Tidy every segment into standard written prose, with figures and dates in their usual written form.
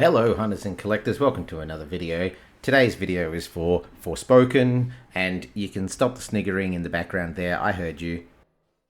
Hello hunters and collectors, welcome to another video. Today's video is for Forspoken, and you can stop the sniggering in the background there, I heard you.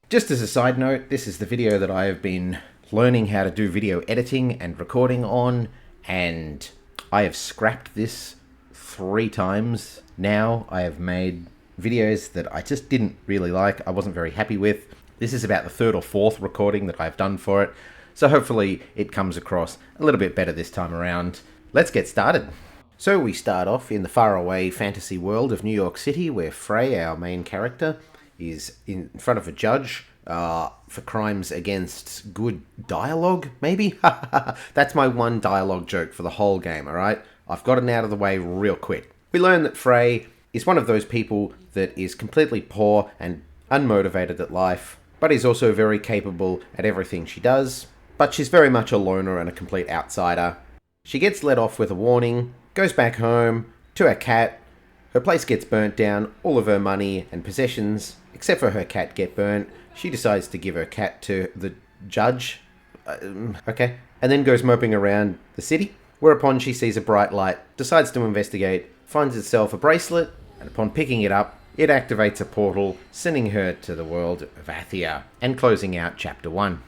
Just as a side note, this is the video that I have been learning how to do video editing and recording on, and I have scrapped this 3 times now. I have made videos that I just didn't really like, I wasn't very happy with. This is about the 3rd or 4th recording that I've done for it. So hopefully it comes across a little bit better this time around. Let's get started. So we start off in the faraway fantasy world of New York City, where Frey, our main character, is in front of a judge for crimes against good dialogue, maybe? That's my one dialogue joke for the whole game, alright? I've got it out of the way real quick. We learn that Frey is one of those people that is completely poor and unmotivated at life, but is also very capable at everything she does. But she's very much a loner and a complete outsider. She gets let off with a warning, goes back home to her cat. Her place gets burnt down, all of her money and possessions, except for her cat, get burnt. She decides to give her cat to the judge. And then goes moping around the city, whereupon she sees a bright light, decides to investigate, finds itself a bracelet, and upon picking it up, it activates a portal, sending her to the world of Athia, and closing out Chapter 1.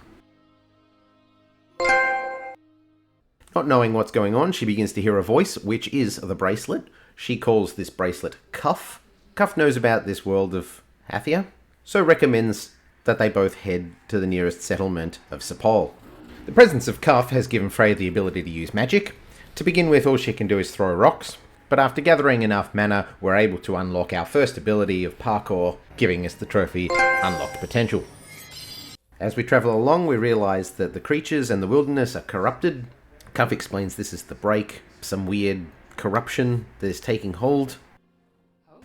Not knowing what's going on, she begins to hear a voice, which is the bracelet. She calls this bracelet Cuff. Cuff knows about this world of Athia, so recommends that they both head to the nearest settlement of Sepol. The presence of Cuff has given Frey the ability to use magic. To begin with, all she can do is throw rocks, but after gathering enough mana, we're able to unlock our first ability of parkour, giving us the trophy Unlocked Potential. As we travel along, we realise that the creatures and the wilderness are corrupted. Cuff explains this is the break, some weird corruption that is taking hold.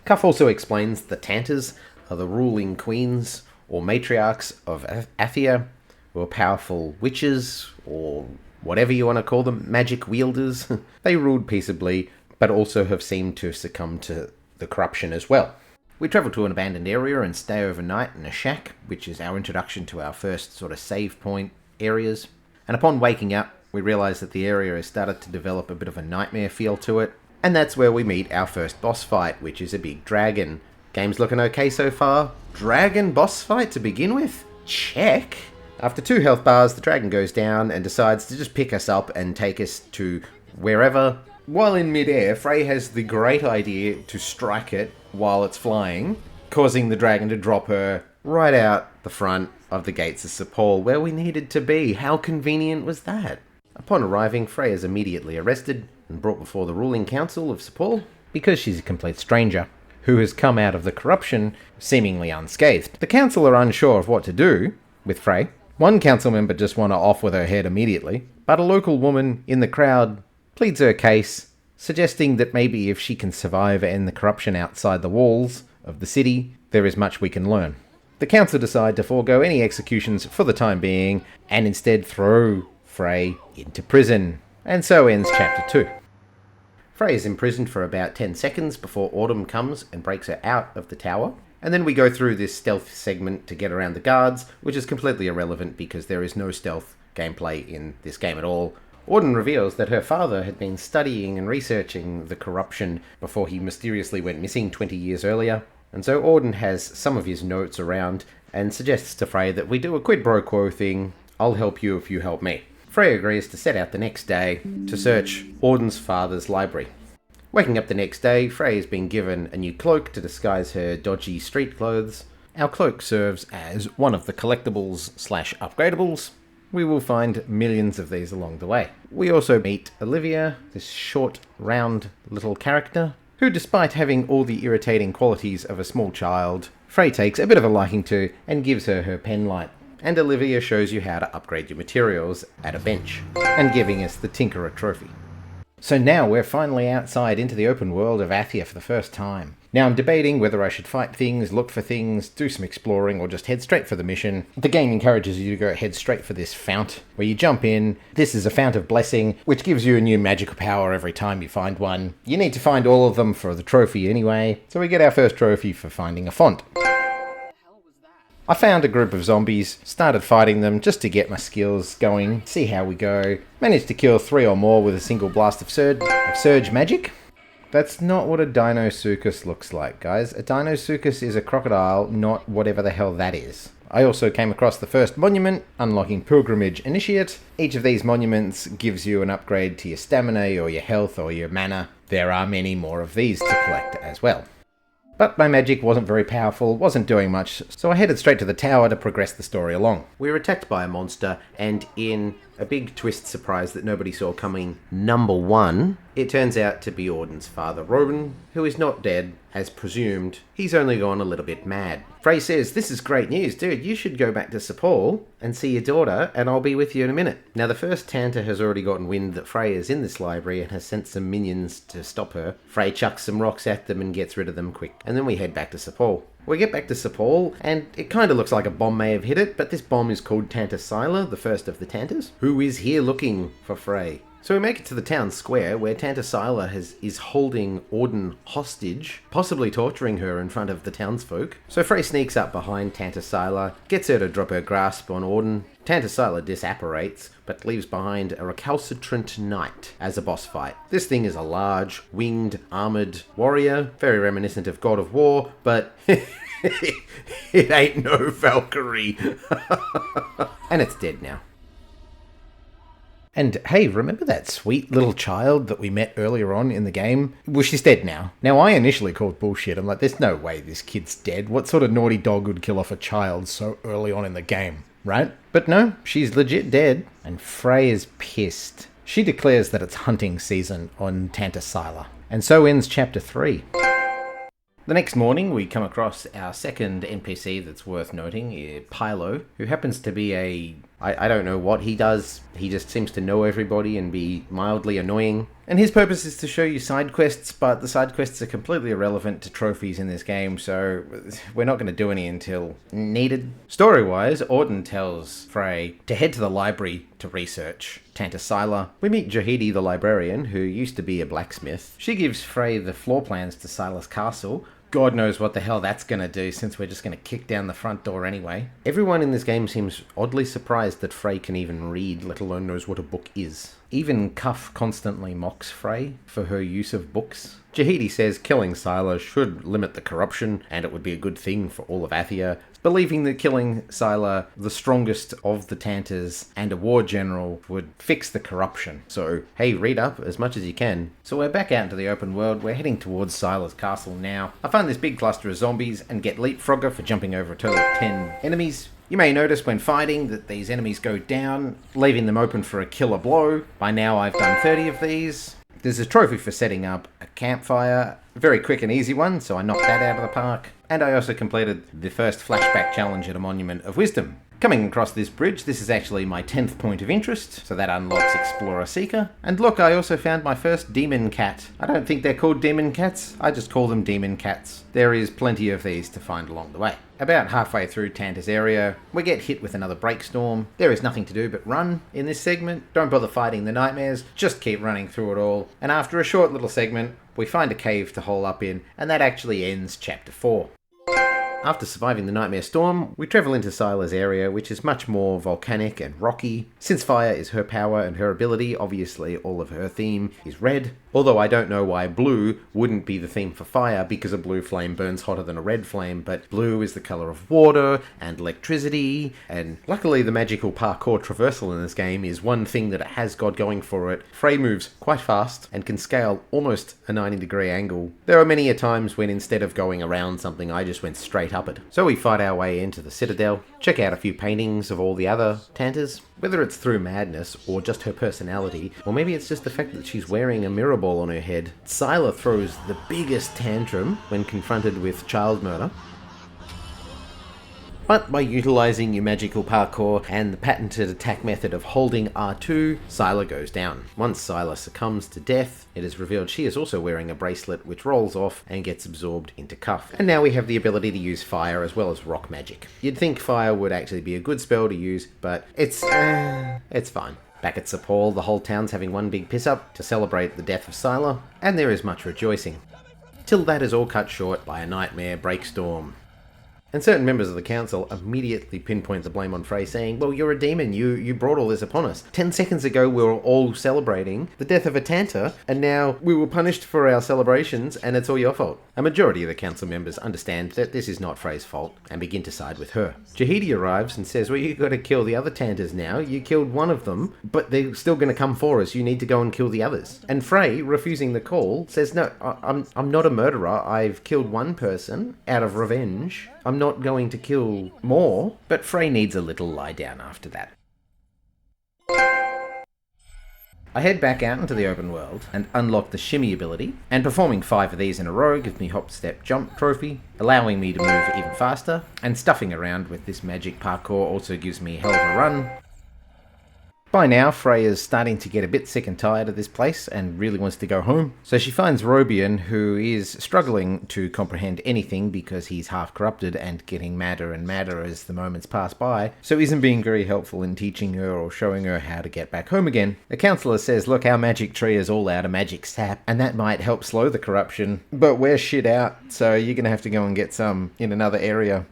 Cuff also explains the Tantas are the ruling queens or matriarchs of Athia, who are powerful witches, or whatever you want to call them, magic wielders. They ruled peaceably, but also have seemed to succumb to the corruption as well. We travel to an abandoned area and stay overnight in a shack, which is our introduction to our first sort of save point areas. And upon waking up, we realise that the area has started to develop a bit of a nightmare feel to it. And that's where we meet our first boss fight, which is a big dragon. Game's looking okay so far. Dragon boss fight to begin with? Check! After 2 health bars, the dragon goes down and decides to just pick us up and take us to wherever. While in midair, Frey has the great idea to strike it while it's flying, causing the dragon to drop her right out the front of the gates of Sepol, where we needed to be. How convenient was that? Upon arriving, Frey is immediately arrested and brought before the ruling council of Sepol because she's a complete stranger who has come out of the corruption seemingly unscathed. The council are unsure of what to do with Frey. One council member just wants her off with her head immediately, but a local woman in the crowd pleads her case, suggesting that maybe if she can survive and the corruption outside the walls of the city, there is much we can learn. The council decide to forego any executions for the time being and instead throw Frey into prison. And so ends Chapter 2. Frey is imprisoned for about 10 seconds before Autumn comes and breaks her out of the tower. And then we go through this stealth segment to get around the guards, which is completely irrelevant because there is no stealth gameplay in this game at all. Autumn reveals that her father had been studying and researching the corruption before he mysteriously went missing 20 years earlier. And so Autumn has some of his notes around and suggests to Frey that we do a quid pro quo thing. I'll help you if you help me. Frey agrees to set out the next day to search Auden's father's library. Waking up the next day, Frey has been given a new cloak to disguise her dodgy street clothes. Our cloak serves as one of the collectibles / upgradables. We will find millions of these along the way. We also meet Olivia, this short, round little character, who despite having all the irritating qualities of a small child, Frey takes a bit of a liking to and gives her her pen light. And Olivia shows you how to upgrade your materials at a bench, and giving us the Tinkerer trophy. So now we're finally outside into the open world of Athia for the first time. Now I'm debating whether I should fight things, look for things, do some exploring, or just head straight for the mission. The game encourages you to go head straight for this fount, where you jump in. This is a fount of blessing, which gives you a new magical power every time you find one. You need to find all of them for the trophy anyway, so we get our first trophy for finding a font. I found a group of zombies, started fighting them just to get my skills going, see how we go. Managed to kill 3 or more with a single blast of surge magic. That's not what a Deinosuchus looks like, guys. A Deinosuchus is a crocodile, not whatever the hell that is. I also came across the first monument, unlocking Pilgrimage Initiate. Each of these monuments gives you an upgrade to your stamina or your health or your mana. There are many more of these to collect as well. But my magic wasn't very powerful, wasn't doing much, so I headed straight to the tower to progress the story along. We were attacked by a monster, and in a big twist surprise that nobody saw coming, number 1, it turns out to be Auden's father, Robin, who is not dead, as presumed. He's only gone a little bit mad. Frey says, "This is great news, dude. You should go back to Sepal and see your daughter, and I'll be with you in a minute." Now, the first Tanta has already gotten wind that Frey is in this library and has sent some minions to stop her. Frey chucks some rocks at them and gets rid of them quick. And then we head back to Sepal. We get back to Sepal, and it kind of looks like a bomb may have hit it, but this bomb is called Tanta Sila, the first of the Tantas, who is here looking for Frey. So we make it to the town square, where Tanta Sila is holding Auden hostage, possibly torturing her in front of the townsfolk. So Frey sneaks up behind Tanta Sila, gets her to drop her grasp on Auden. Tanta Sila disapparates, but leaves behind a recalcitrant knight as a boss fight. This thing is a large, winged, armoured warrior, very reminiscent of God of War, but it ain't no Valkyrie. And it's dead now. And hey, remember that sweet little child that we met earlier on in the game? Well, she's dead now. Now, I initially called bullshit. I'm like, there's no way this kid's dead. What sort of naughty dog would kill off a child so early on in the game, right? But no, she's legit dead. And Frey is pissed. She declares that it's hunting season on Tanta Sila. And so ends chapter 3. The next morning, we come across our second NPC that's worth noting, Pylo, who happens to be I don't know what he does. He just seems to know everybody and be mildly annoying. And his purpose is to show you side quests, but the side quests are completely irrelevant to trophies in this game, so we're not going to do any until needed. Story-wise, Auden tells Frey to head to the library to research Tanta Sila. We meet Jahidi the librarian, who used to be a blacksmith. She gives Frey the floor plans to Sila's castle. God knows what the hell that's going to do, since we're just going to kick down the front door anyway. Everyone in this game seems oddly surprised that Frey can even read, let alone knows what a book is. Even Cuff constantly mocks Frey for her use of books. Jahidi says killing Sila should limit the corruption, and it would be a good thing for all of Athia, believing that killing Sila, the strongest of the Tantas and a war general, would fix the corruption. So, hey, read up as much as you can. So we're back out into the open world. We're heading towards Sila's castle now. I find this big cluster of zombies and get Leapfrogger for jumping over a total of 10 enemies. You may notice when fighting that these enemies go down, leaving them open for a killer blow. By now I've done 30 of these. There's a trophy for setting up a campfire, a very quick and easy one, so I knocked that out of the park. And I also completed the first flashback challenge at a Monument of Wisdom. Coming across this bridge, this is actually my 10th point of interest, so that unlocks Explorer Seeker. And look, I also found my first demon cat. I don't think they're called demon cats, I just call them demon cats. There is plenty of these to find along the way. About halfway through Tanta's area, we get hit with another breakstorm. There is nothing to do but run in this segment. Don't bother fighting the nightmares, just keep running through it all. And after a short little segment, we find a cave to hole up in, and that actually ends chapter 4. After surviving the Nightmare Storm, we travel into Sila's area, which is much more volcanic and rocky. Since fire is her power and her ability, obviously all of her theme is red. Although I don't know why blue wouldn't be the theme for fire, because a blue flame burns hotter than a red flame, but blue is the colour of water and electricity, and luckily the magical parkour traversal in this game is one thing that it has got going for it. Frey moves quite fast and can scale almost a 90-degree angle. There are many a times when instead of going around something, I just went straight up it. So we fight our way into the Citadel, check out a few paintings of all the other Tantas. Whether it's through madness, or just her personality, or maybe it's just the fact that she's wearing a mirror ball on her head, Sila throws the biggest tantrum when confronted with child murder. But by utilising your magical parkour and the patented attack method of holding R2, Sila goes down. Once Sila succumbs to death, it is revealed she is also wearing a bracelet which rolls off and gets absorbed into Cuff. And now we have the ability to use fire as well as rock magic. You'd think fire would actually be a good spell to use, but it's fine. Back at Sepal, the whole town's having one big piss-up to celebrate the death of Sila, and there is much rejoicing. Till that is all cut short by a nightmare breakstorm. And certain members of the council immediately pinpoint the blame on Frey, saying, well, you're a demon, you brought all this upon us. 10 seconds ago we were all celebrating the death of a Tanta, and now we were punished for our celebrations, and it's all your fault. A majority of the council members understand that this is not Frey's fault, and begin to side with her. Jahidi arrives and says, well, you gotta kill the other Tantas now, you killed one of them, but they're still gonna come for us, you need to go and kill the others. And Frey, refusing the call, says, no, I'm not a murderer, I've killed one person out of revenge. I'm not going to kill more, but Frey needs a little lie down after that. I head back out into the open world and unlock the shimmy ability, and performing 5 of these in a row gives me hop, step, jump trophy, allowing me to move even faster, and stuffing around with this magic parkour also gives me hell of a run. By now, Frey is starting to get a bit sick and tired of this place and really wants to go home. So she finds Robian, who is struggling to comprehend anything because he's half corrupted and getting madder and madder as the moments pass by, so isn't being very helpful in teaching her or showing her how to get back home again. The counsellor says, look, our magic tree is all out of magic sap, and that might help slow the corruption, but we're shit out, so you're going to have to go and get some in another area.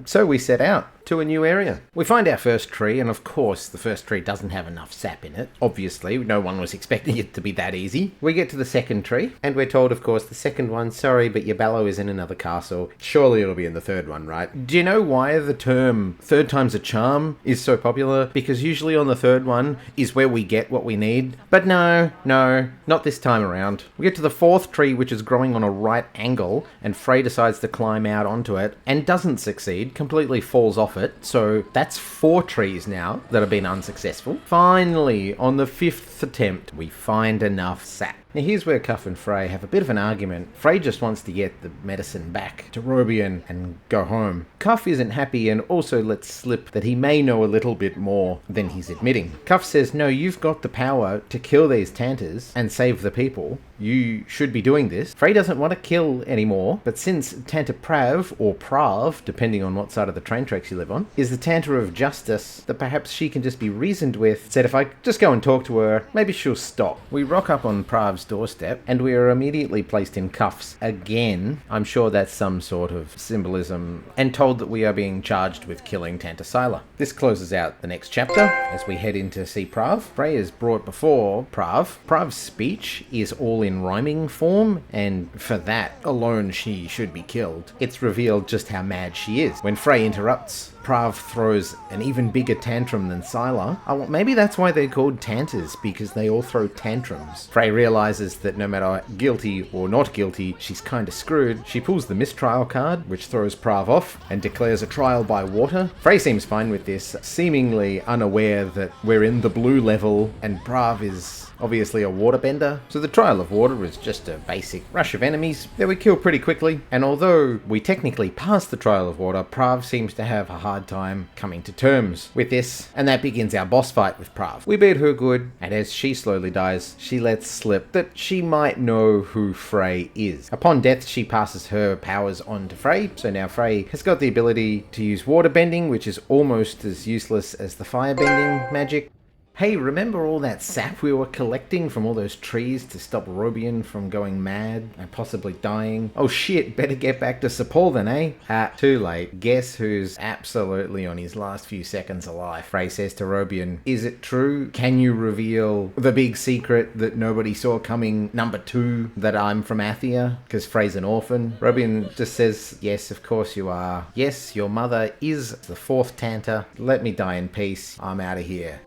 So we set out to a new area. We find our first tree, and of course the first tree doesn't have enough sap in it. Obviously, no one was expecting it to be that easy. We get to the second tree, and we're told, of course, the second one, sorry, but your Ballo is in another castle. Surely it'll be in the third one, right? Do you know why the term third time's a charm is so popular? Because usually on the third one is where we get what we need. But no, not this time around. We get to the fourth tree, which is growing on a right angle, and Frey decides to climb out onto it, and doesn't succeed, completely falls off it. So that's 4 trees now that have been unsuccessful. Finally, on the 5th attempt, we find enough sap. Now here's where Cuff and Frey have a bit of an argument. Frey just wants to get the medicine back to Robian and go home. Cuff isn't happy and also lets slip that he may know a little bit more than he's admitting. Cuff says, no, you've got the power to kill these Tantas and save the people. You should be doing this. Frey doesn't want to kill anymore, but since Tanta Prav, or Prav, depending on what side of the train tracks you live on, is the Tanta of justice, that perhaps she can just be reasoned with, said if I just go and talk to her, maybe she'll stop. We rock up on Prav's doorstep, and we are immediately placed in cuffs again. I'm sure that's some sort of symbolism, and told that we are being charged with killing Tanta Sila. This closes out the next chapter as we head in to see Prav. Frey is brought before Prav. Prav's speech is all in rhyming form, and for that alone she should be killed. It's revealed just how mad she is. When Frey interrupts, Prav throws an even bigger tantrum than Sila. Oh, well, maybe that's why they're called Tantas, because they all throw tantrums. Frey realizes that no matter guilty or not guilty, she's kinda screwed. She pulls the mistrial card, which throws Prav off, and declares a trial by water. Frey seems fine with this, seemingly unaware that we're in the blue level, and Prav is obviously a waterbender. So the trial of water is just a basic rush of enemies that we kill pretty quickly, and although we technically pass the trial of water, Prav seems to have a hard time coming to terms with this, and that begins our boss fight with Prav. We beat her good, and as she slowly dies, she lets slip that she might know who Frey is. Upon death, she passes her powers on to Frey, so now Frey has got the ability to use water bending, which is almost as useless as the fire bending magic. Hey, remember all that sap we were collecting from all those trees to stop Robian from going mad and possibly dying? Oh shit, better get back to Sepul then, eh? Too late. Guess who's absolutely on his last few seconds alive? Frey says to Robian, is it true? Can you reveal the big secret that nobody saw coming, number 2, that I'm from Athia? Because Frey's an orphan. Robian just says, yes, of course you are. Yes, your mother is the 4th Tanta. Let me die in peace. I'm out of here.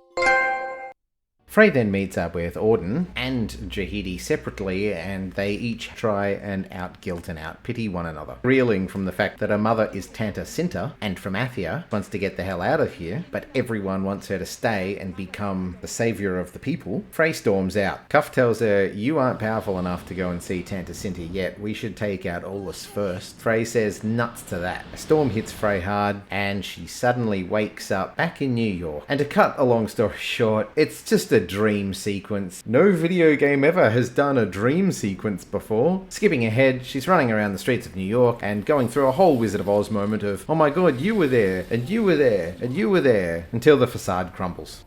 Frey then meets up with Auden and Jahidi separately, and they each try and out-guilt and out-pity one another. Reeling from the fact that her mother is Tanta Cinta, and from Athia, wants to get the hell out of here, but everyone wants her to stay and become the saviour of the people, Frey storms out. Cuff tells her, you aren't powerful enough to go and see Tanta Cinta yet, we should take out Olus first. Frey says nuts to that. A storm hits Frey hard, and she suddenly wakes up back in New York. And to cut a long story short, it's just a dream sequence. No video game ever has done a dream sequence before. Skipping ahead, she's running around the streets of New York and going through a whole Wizard of Oz moment of, oh my god, you were there, and you were there, and you were there, until the facade crumbles.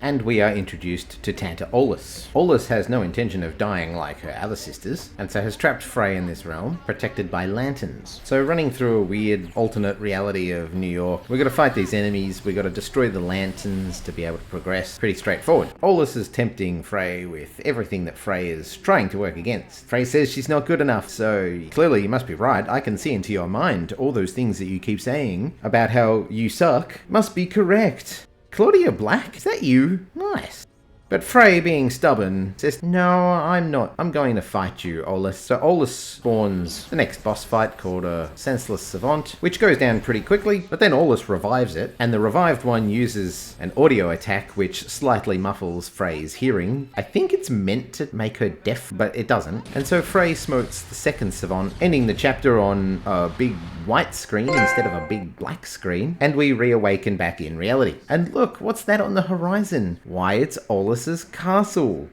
And we are introduced to Tanta Olus. Olus has no intention of dying like her other sisters, and so has trapped Frey in this realm, protected by lanterns. So running through a weird alternate reality of New York, we've got to fight these enemies, we've got to destroy the lanterns to be able to progress. Pretty straightforward. Olus is tempting Frey with everything that Frey is trying to work against. Frey says she's not good enough, so clearly you must be right. I can see into your mind all those things that you keep saying about how you suck must be correct. Claudia Black? Is that you? Nice. But Frey, being stubborn, says, no, I'm not. I'm going to fight you, Olus. So Olus spawns the next boss fight called a Senseless Savant, which goes down pretty quickly, but then Olus revives it, and the revived one uses an audio attack which slightly muffles Frey's hearing. I think it's meant to make her deaf, but it doesn't. And so Frey smokes the second Savant, ending the chapter on a big white screen instead of a big black screen, and we reawaken back in reality. And look, what's that on the horizon? Why, it's Olus's castle.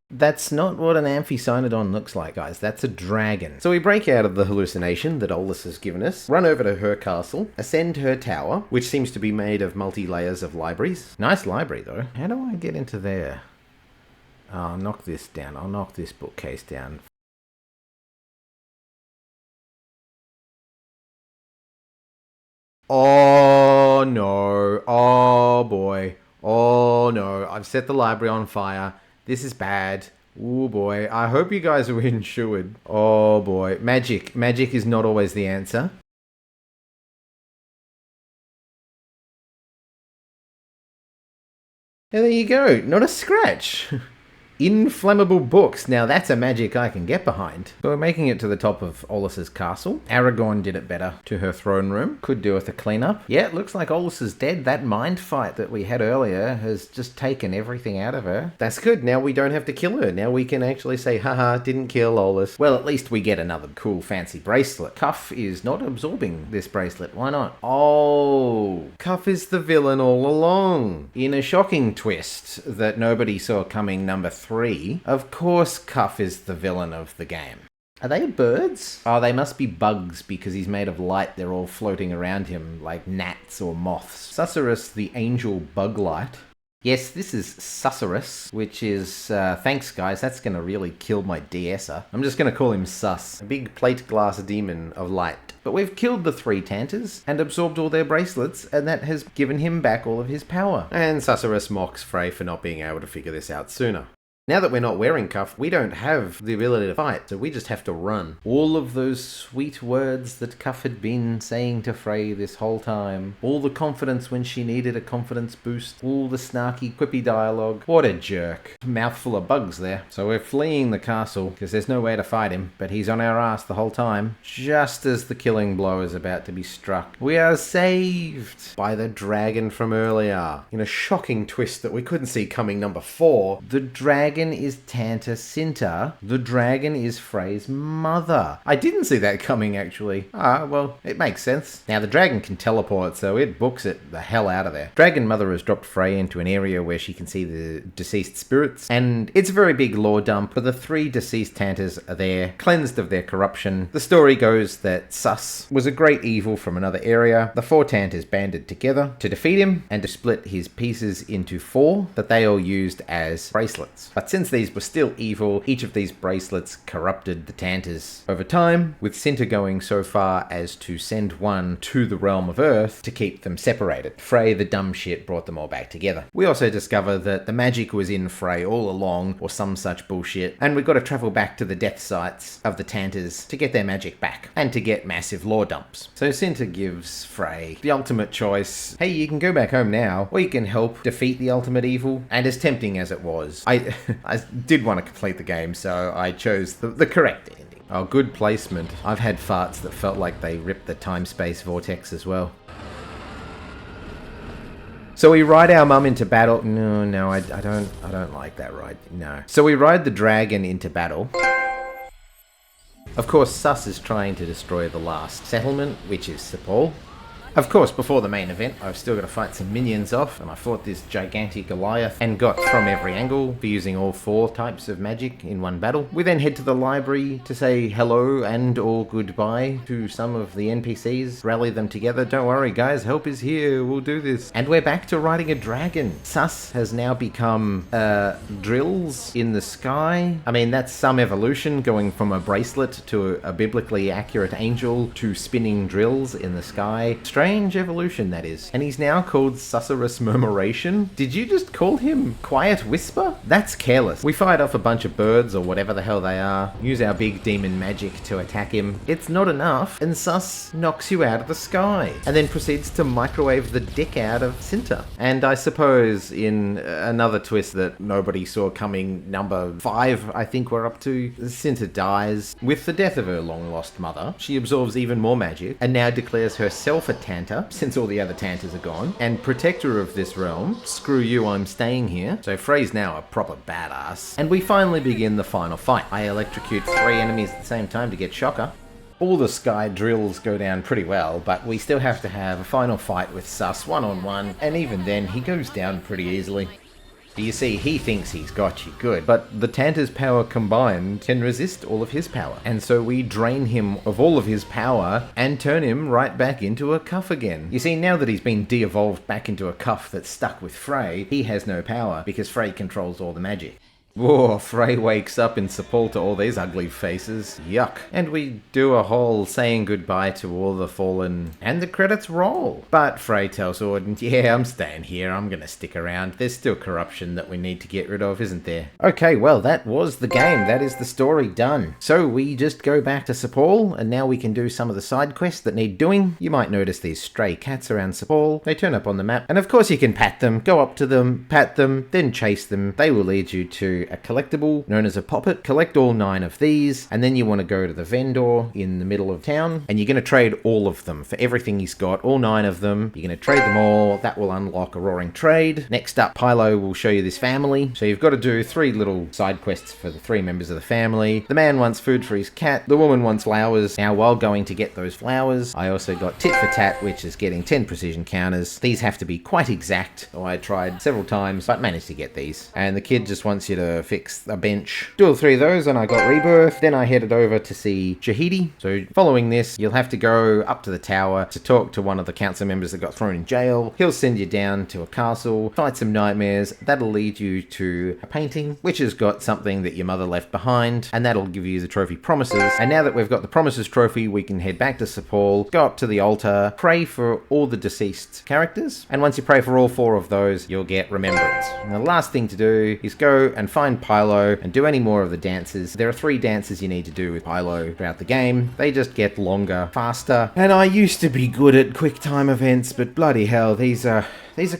That's not what an Amphicynodon looks like, guys. That's a dragon. So we break out of the hallucination that Olus has given us, run over to her castle, ascend her tower, which seems to be made of multi-layers of libraries. Nice library, though. How do I get into there? I'll knock this down. I'll knock this bookcase down. Oh no, oh boy, oh no, I've set the library on fire. This is bad. Oh boy, I hope you guys are insured. Oh boy, magic is not always the answer. And there you go, not a scratch. Inflammable books. Now that's a magic I can get behind. So we're making it to the top of Olus's castle. Aragorn did it better to her throne room. Could do with a cleanup. Yeah, it looks like Olus is dead. That mind fight that we had earlier has just taken everything out of her. That's good. Now we don't have to kill her. Now we can actually say, haha, didn't kill Olus. Well, at least we get another cool fancy bracelet. Cuff is not absorbing this bracelet. Why not? Oh, Cuff is the villain all along. In a shocking twist that nobody saw coming, number 3. Of course Cuff is the villain of the game. Are they birds? Oh, they must be bugs because he's made of light. They're all floating around him like gnats or moths. Susurrus, the angel bug light. Yes, this is Susurrus, which is, thanks guys, that's going to really kill my DSer. I'm just going to call him Sus, a big plate glass demon of light. But we've killed the 3 Tantas and absorbed all their bracelets, and that has given him back all of his power. And Susurrus mocks Frey for not being able to figure this out sooner. Now that we're not wearing Cuff, we don't have the ability to fight, so we just have to run. All of those sweet words that Cuff had been saying to Frey this whole time. All the confidence when she needed a confidence boost. All the snarky, quippy dialogue. What a jerk. Mouthful of bugs there. So we're fleeing the castle, because there's no way to fight him, but he's on our ass the whole time. Just as the killing blow is about to be struck, we are saved by the dragon from earlier. In a shocking twist that we couldn't see coming, number 4, the dragon is Tanta Cinta. The dragon is Frey's mother. I didn't see that coming, actually. Ah, well, it makes sense. Now, the dragon can teleport, so it books it the hell out of there. Dragon Mother has dropped Frey into an area where she can see the deceased spirits, and it's a very big lore dump, but the 3 deceased Tantas are there, cleansed of their corruption. The story goes that Sus was a great evil from another area. The 4 Tantas banded together to defeat him and to split his pieces into 4 that they all used as bracelets. But since these were still evil, each of these bracelets corrupted the Tantas over time, with Cinta going so far as to send one to the realm of Earth to keep them separated. Frey, the dumb shit, brought them all back together. We also discover that the magic was in Frey all along, or some such bullshit, and we've got to travel back to the death sites of the Tantas to get their magic back, and to get massive lore dumps. So Cinta gives Frey the ultimate choice. Hey, you can go back home now, or you can help defeat the ultimate evil. And as tempting as it was, I did want to complete the game, so I chose the correct ending. Oh, good placement. I've had farts that felt like they ripped the time-space vortex as well. So we ride our mum into battle. No, I don't like that ride. No. So we ride the dragon into battle. Of course, Sus is trying to destroy the last settlement, which is Sepul. Of course, before the main event, I've still got to fight some minions off, and I fought this gigantic Goliath and got from every angle for using all 4 types of magic in one battle. We then head to the library to say hello and or goodbye to some of the NPCs, rally them together. Don't worry guys, help is here, we'll do this. And we're back to riding a dragon. Sus has now become drills in the sky. I mean, that's some evolution, going from a bracelet to a biblically accurate angel to spinning drills in the sky. Strange evolution, that is. And he's now called Susurrus Murmuration. Did you just call him Quiet Whisper? That's careless. We fight off a bunch of birds or whatever the hell they are, use our big demon magic to attack him. It's not enough, and Sus knocks you out of the sky, and then proceeds to microwave the dick out of Cinta. And I suppose in another twist that nobody saw coming, number 5 I think we're up to, Cinta dies. With the death of her long-lost mother, she absorbs even more magic, and now declares herself a Tanta, since all the other Tantas are gone, and protector of this realm. Screw you, I'm staying here. So Frey's now a proper badass. And we finally begin the final fight. I electrocute 3 enemies at the same time to get Shocker. All the sky drills go down pretty well, but we still have to have a final fight with Sus one-on-one, and even then he goes down pretty easily. You see, he thinks he's got you good, but the Tanta's power combined can resist all of his power. And so we drain him of all of his power and turn him right back into a cuff again. You see, now that he's been de-evolved back into a cuff that's stuck with Frey, he has no power because Frey controls all the magic. Whoa, Frey wakes up in Sepul to all these ugly faces. Yuck. And we do a whole saying goodbye to all the fallen, and the credits roll. But Frey tells Orden, yeah, I'm staying here, I'm gonna stick around. There's still corruption that we need to get rid of, isn't there? Okay, well, that was the game. That is the story done. So we just go back to Sepul, and now we can do some of the side quests that need doing. You might notice these stray cats around Sepul. They turn up on the map, and of course you can pat them, go up to them, pat them, then chase them. They will lead you to a collectible known as a poppet. Collect all 9 of these, and then you want to go to the vendor in the middle of town, and you're going to trade all of them for everything he's got, all 9 of them. You're going to trade them all. That will unlock a roaring trade. Next up, Pylo will show you this family. So you've got to do 3 little side quests for the 3 members of the family. The man wants food for his cat. The woman wants flowers. Now, while going to get those flowers, I also got tit for tat, which is getting 10 precision counters. These have to be quite exact. So I tried several times, but managed to get these. And the kid just wants you to fix a bench. Do all 3 of those, and I got rebirth. Then I headed over to see Shahidi. So following this, you'll have to go up to the tower to talk to one of the council members that got thrown in jail. He'll send you down to a castle, fight some nightmares. That'll lead you to a painting, which has got something that your mother left behind, and that'll give you the trophy Promises. And now that we've got the Promises trophy, we can head back to Sepul, go up to the altar, pray for all the deceased characters, and once you pray for all 4 of those, you'll get Remembrance. And the last thing to do is go and find Pylo and do any more of the dances. There are 3 dances you need to do with Pylo throughout the game. They just get longer, faster, and I used to be good at quick time events, but bloody hell, these are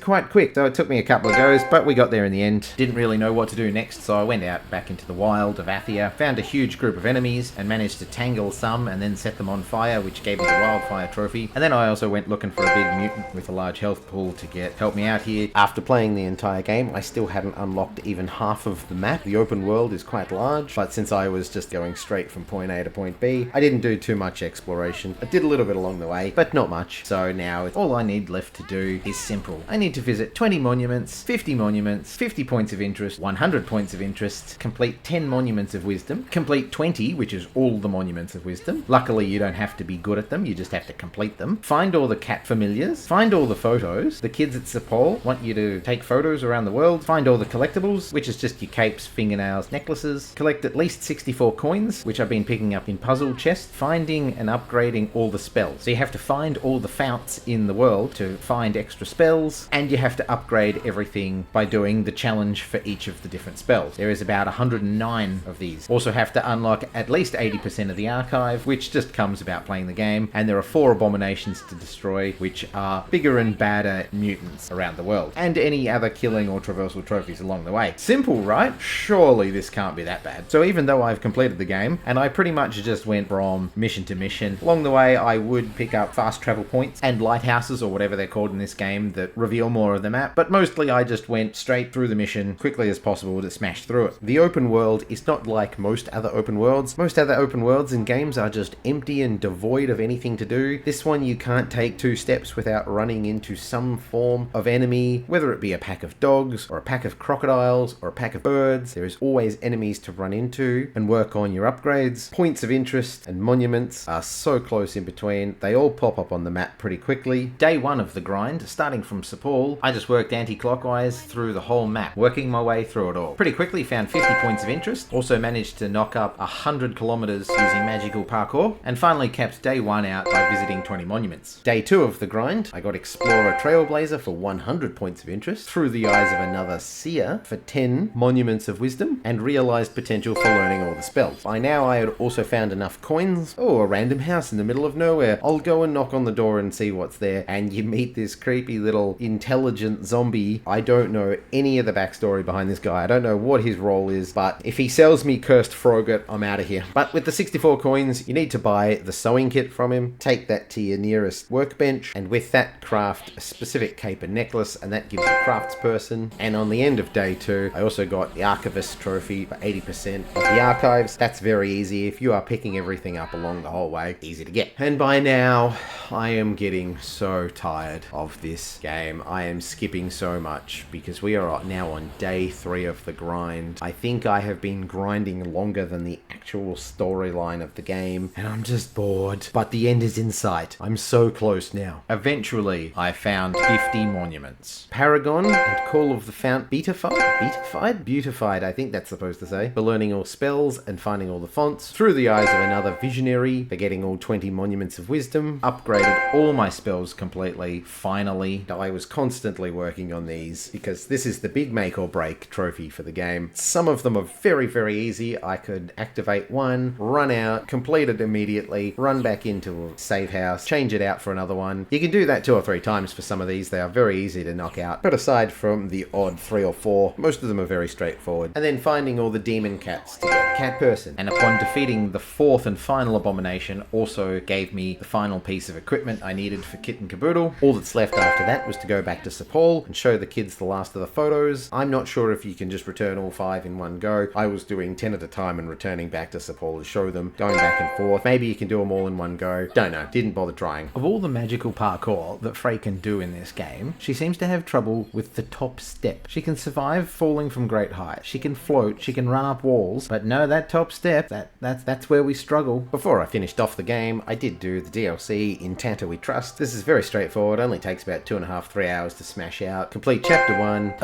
quite quick, though it took me a couple of goes, but we got there in the end. Didn't really know what to do next, so I went out back into the wild of Athia, found a huge group of enemies, and managed to tangle some and then set them on fire, which gave me the wildfire trophy. And then I also went looking for a big mutant with a large health pool to help me out here. After playing the entire game, I still hadn't unlocked even half of the map. The open world is quite large, but since I was just going straight from point A to point B, I didn't do too much exploration. I did a little bit along the way, but not much. So now all I need left to do is simple. I need to visit 20 monuments, 50 points of interest, 100 points of interest, complete 10 monuments of wisdom, complete 20, which is all the monuments of wisdom. Luckily, you don't have to be good at them, you just have to complete them. Find all the cat familiars, find all the photos. The kids at Sepul want you to take photos around the world. Find all the collectibles, which is just your capes, fingernails, necklaces. Collect at least 64 coins, which I've been picking up in puzzle chests. Finding and upgrading all the spells. So you have to find all the founts in the world to find extra spells, and you have to upgrade everything by doing the challenge for each of the different spells. There is about 109 of these. Also have to unlock at least 80% of the archive, which just comes about playing the game, and there are 4 abominations to destroy, which are bigger and badder mutants around the world, and any other killing or traversal trophies along the way. Simple, right? Surely this can't be that bad. So even though I've completed the game, and I pretty much just went from mission to mission, along the way I would pick up fast travel points and lighthouses, or whatever they're called in this game, that reveal more of the map, but mostly I just went straight through the mission quickly as possible to smash through it. The open world is not like most other open worlds. Most other open worlds in games are just empty and devoid of anything to do. This one you can't take 2 steps without running into some form of enemy, whether it be a pack of dogs or a pack of crocodiles or a pack of birds. There is always enemies to run into and work on your upgrades. Points of interest and monuments are so close in between. They all pop up on the map pretty quickly. Day 1 of the grind, starting from Sepul, I just worked anti-clockwise through the whole map, working my way through it all. Pretty quickly found 50 points of interest, also managed to knock up 100 kilometers using magical parkour, and finally capped day 1 out by visiting 20 monuments. Day 2 of the grind, I got Explorer Trailblazer for 100 points of interest, through the eyes of another Seer for 10 monuments of wisdom, and realized potential for learning all the spells. By now I had also found enough coins. Oh, a random house in the middle of nowhere. I'll go and knock on the door and see what's there, and you meet this creepy little intelligent zombie. I don't know any of the backstory behind this guy. I don't know what his role is, but if he sells me Cursed Froget, I'm out of here. But with the 64 coins, you need to buy the sewing kit from him, take that to your nearest workbench, and with that craft a specific cape and necklace, and that gives you craftsperson. And on the end of day 2, I also got the Archivist trophy for 80% of the archives. That's very easy. If you are picking everything up along the whole way, easy to get. And by now, I am getting so tired of this game. I am skipping so much because we are now on day 3 of the grind. I think I have been grinding longer than the actual storyline of the game, and I'm just bored. But the end is in sight. I'm so close now. Eventually, I found 50 monuments. Paragon and Call of the Fount Beautified, I think that's supposed to say, for learning all spells and finding all the fonts. Through the eyes of another Visionary for getting all 20 monuments of wisdom. Upgraded all my spells completely, finally. I was constantly working on these because this is the big make or break trophy for the game. Some of them are very, very easy. I could activate one, run out, complete it immediately, run back into a save house, change it out for another one. You can do that 2 or 3 times for some of these. They are very easy to knock out. But aside from the odd 3 or 4, most of them are very straightforward. And then finding all the demon cats to get cat person. And upon defeating the 4th and final abomination, also gave me the final piece of equipment I needed for Kit and Caboodle. All that's left after that was to go back to Sepul and show the kids the last of the photos. I'm not sure if you can just return all 5 in one go. I was doing 10 at a time and returning back to Sepul to show them, going back and forth. Maybe you can do them all in one go. Don't know. Didn't bother trying. Of all the magical parkour that Frey can do in this game, she seems to have trouble with the top step. She can survive falling from great height. She can float. She can run up walls. But no, that top step, that's where we struggle. Before I finished off the game, I did do the DLC In Tanto We Trust. This is very straightforward. Only takes about 2.5-3 hours to smash out. Complete chapter 1.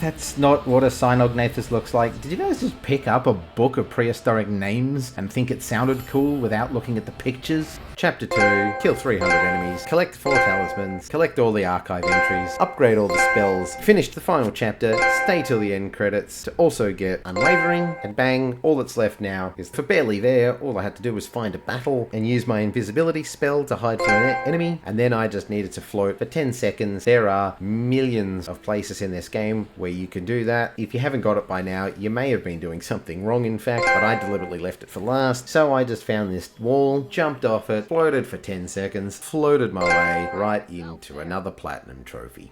That's not what a Cynognathus looks like. Did you guys just pick up a book of prehistoric names and think it sounded cool without looking at the pictures? Chapter 2, kill 300 enemies, collect 4 talismans, collect all the archive entries, upgrade all the spells, finish the final chapter, stay till the end credits to also get Unwavering, and bang, all that's left now is for barely there. All I had to do was find a battle and use my invisibility spell to hide from an enemy, and then I just needed to float for 10 seconds. There are millions of places in this game where you can do that. If you haven't got it by now, you may have been doing something wrong in fact, but I deliberately left it for last. So I just found this wall, jumped off it, floated for 10 seconds, floated my way right into another platinum trophy.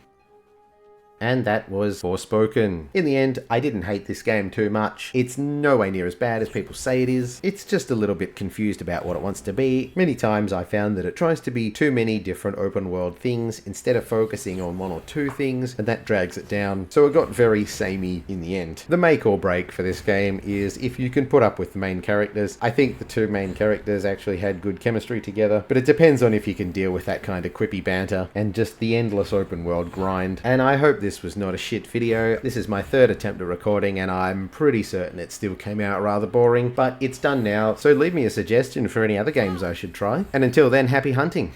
And that was Forspoken. In the end, I didn't hate this game too much. It's nowhere near as bad as people say it is. It's just a little bit confused about what it wants to be. Many times I found that it tries to be too many different open world things instead of focusing on 1 or 2 things, and that drags it down. So it got very samey in the end. The make or break for this game is if you can put up with the main characters. I think the 2 main characters actually had good chemistry together, but it depends on if you can deal with that kind of quippy banter and just the endless open world grind. And I hope this was not a shit video. This is my 3rd attempt at recording and I'm pretty certain it still came out rather boring, but it's done now, so leave me a suggestion for any other games I should try. And until then, happy hunting!